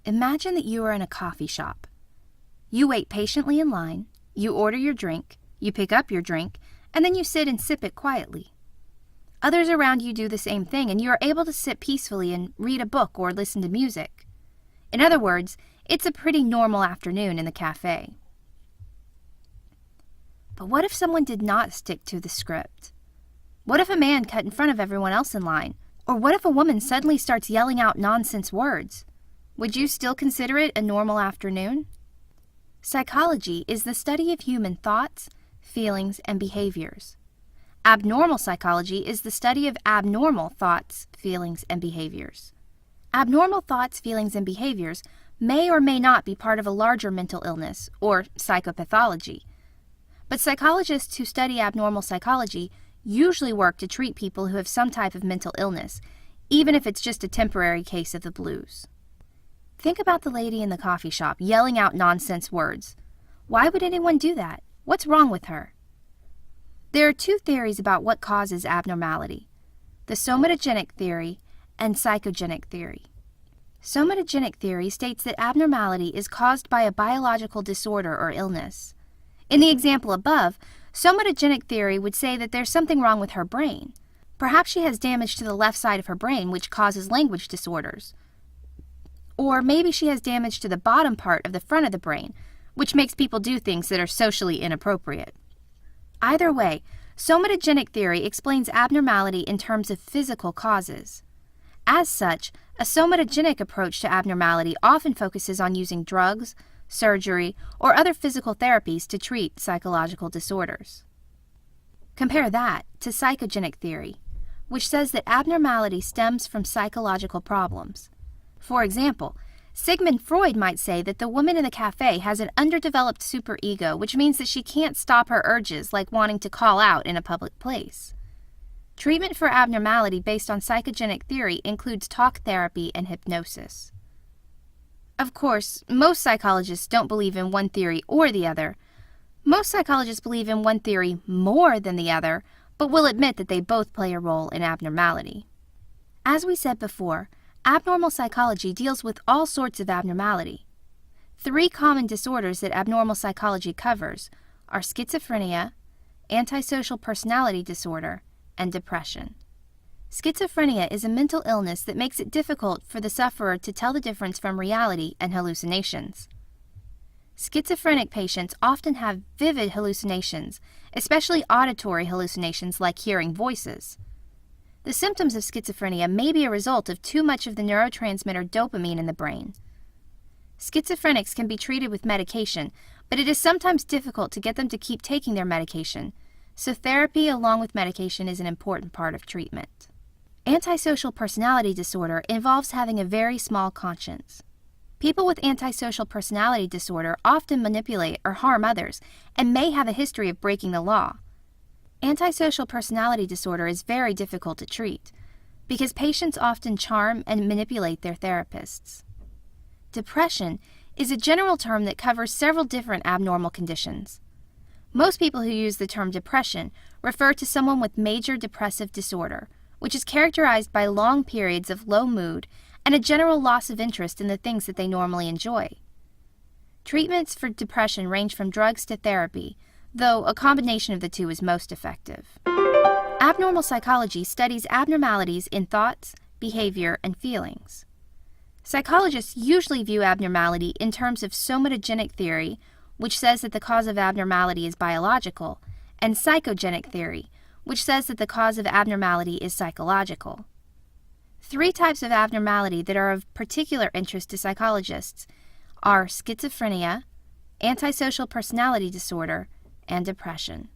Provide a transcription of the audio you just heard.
Imagine that you are in a coffee shop. You wait patiently in line, you order your drink, you pick up your drink, and then you sit and sip it quietly. Others around you do the same thing, and you are able to sit peacefully and read a book or listen to music. In other words, it's a pretty normal afternoon in the cafe. But what if someone did not stick to the script? What if a man cut in front of everyone else in line? Or what if a woman suddenly starts yelling out nonsense words? Would you still consider it a normal afternoon? Psychology is the study of human thoughts, feelings, and behaviors. Abnormal psychology is the study of abnormal thoughts, feelings, and behaviors. Abnormal thoughts, feelings, and behaviors may or may not be part of a larger mental illness, or psychopathology. But psychologists who study abnormal psychology usually work to treat people who have some type of mental illness, even if it's just a temporary case of the blues. Think about the lady in the coffee shop yelling out nonsense words. Why would anyone do that? What's wrong with her? There are two theories about what causes abnormality: the somatogenic theory and psychogenic theory. Somatogenic theory states that abnormality is caused by a biological disorder or illness. In the example above, somatogenic theory would say that there's something wrong with her brain. Perhaps she has damage to the left side of her brain, which causes language disorders. Or maybe she has damage to the bottom part of the front of the brain, which makes people do things that are socially inappropriate. Either way, somatogenic theory explains abnormality in terms of physical causes. As such, a somatogenic approach to abnormality often focuses on using drugs, surgery, or other physical therapies to treat psychological disorders. Compare that to psychogenic theory, which says that abnormality stems from psychological problems. For example, Sigmund Freud might say that the woman in the cafe has an underdeveloped superego, which means that she can't stop her urges, like wanting to call out in a public place. Treatment for abnormality based on psychogenic theory includes talk therapy and hypnosis. Of course, most psychologists don't believe in one theory or the other. Most psychologists believe in one theory more than the other, but will admit that they both play a role in abnormality. As we said before, abnormal psychology deals with all sorts of abnormality. 3 common disorders that abnormal psychology covers are schizophrenia, antisocial personality disorder, and depression. Schizophrenia is a mental illness that makes it difficult for the sufferer to tell the difference from reality and hallucinations. Schizophrenic patients often have vivid hallucinations, especially auditory hallucinations like hearing voices. The symptoms of schizophrenia may be a result of too much of the neurotransmitter dopamine in the brain. Schizophrenics can be treated with medication, but it is sometimes difficult to get them to keep taking their medication, so therapy along with medication is an important part of treatment. Antisocial personality disorder involves having a very small conscience. People with antisocial personality disorder often manipulate or harm others and may have a history of breaking the law. Antisocial personality disorder is very difficult to treat because patients often charm and manipulate their therapists. Depression is a general term that covers several different abnormal conditions. Most people who use the term depression refer to someone with major depressive disorder, which is characterized by long periods of low mood and a general loss of interest in the things that they normally enjoy. Treatments for depression range from drugs to therapy, though a combination of the two is most effective. Abnormal psychology studies abnormalities in thoughts, behavior, and feelings. Psychologists usually view abnormality in terms of somatogenic theory, which says that the cause of abnormality is biological, and psychogenic theory, which says that the cause of abnormality is psychological. 3 types of abnormality that are of particular interest to psychologists are schizophrenia, antisocial personality disorder, and depression.